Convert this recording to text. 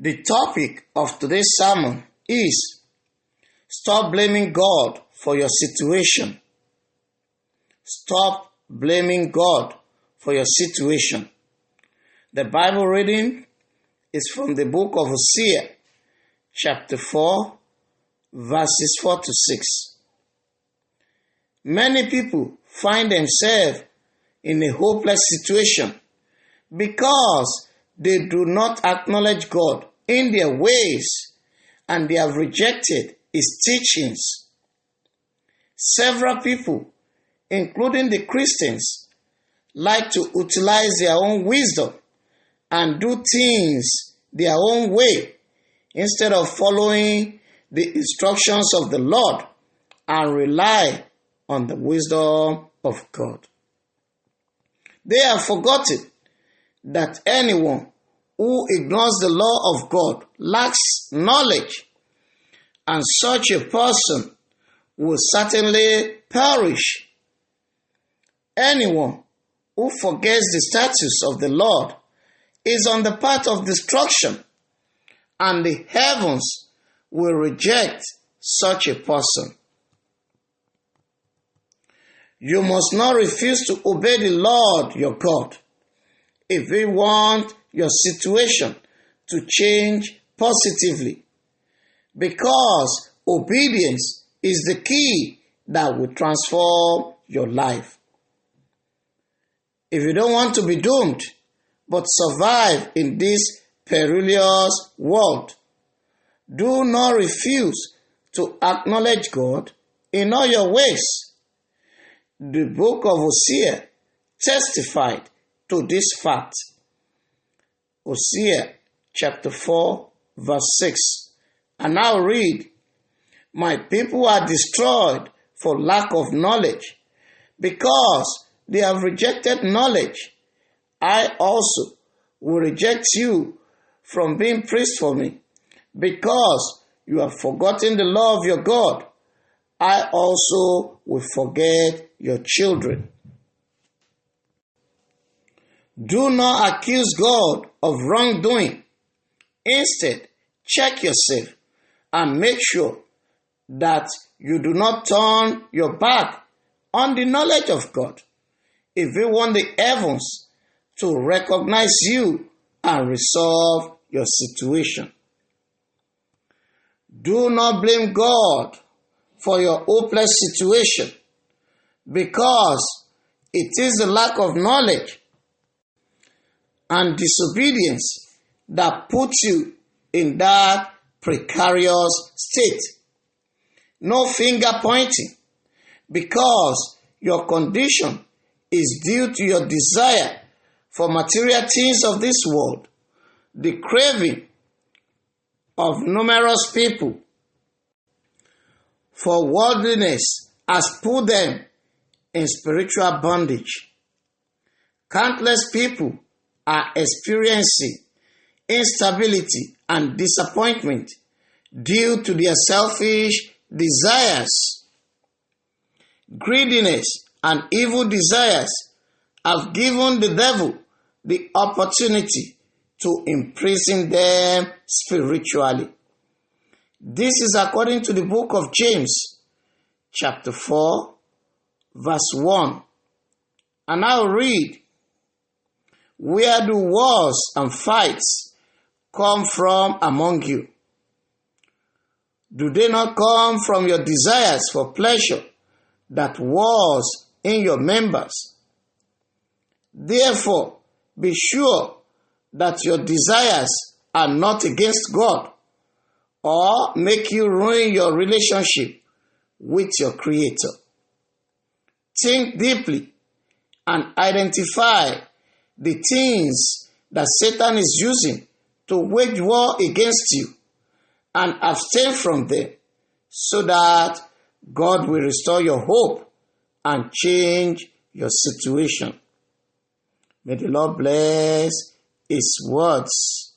The topic of today's sermon is Stop Blaming God for Your Situation. Stop blaming God for your situation. The Bible reading is from the book of Hosea, chapter 4, verses 4 to 6. Many people find themselves in a hopeless situation because they do not acknowledge God in their ways and they have rejected His teachings. Several people, including the Christians, like to utilize their own wisdom and do things their own way instead of following the instructions of the Lord and rely on the wisdom of God. They have forgotten that anyone who ignores the law of God lacks knowledge, and such a person will certainly perish. Anyone who forgets the statutes of the Lord is on the path of destruction, and the heavens will reject such a person. You must not refuse to obey the Lord your God if you want your situation to change positively, because obedience is the key that will transform your life. If you don't want to be doomed, but survive in this perilous world, do not refuse to acknowledge God in all your ways. The book of Hosea testified to this fact. Hosea chapter 4 verse 6. And now read, "My people are destroyed for lack of knowledge, because they have rejected knowledge. I also will reject you from being priest for me, because you have forgotten the law of your God. I also will forget your children." Do not accuse God of wrongdoing. Instead, check yourself and make sure that you do not turn your back on the knowledge of God if you want the heavens to recognize you and resolve your situation. Do not blame God for your hopeless situation, because it is the lack of knowledge and disobedience that puts you in that precarious state. No finger pointing, because your condition is due to your desire for material things of this world. The craving of numerous people for worldliness has put them in spiritual bondage. Countless people are experiencing instability and disappointment due to their selfish desires. Greediness and evil desires have given the devil the opportunity to imprison them spiritually. This is according to the book of James, chapter 4, verse 1. And I'll read, "Where do wars and fights come from among you? Do they not come from your desires for pleasure that wars in your members? Therefore, be sure that your desires are not against God, or make you ruin your relationship with your Creator. Think deeply and identify the things that Satan is using to wage war against you, and abstain from them, so that God will restore your hope and change your situation." May the Lord bless His words.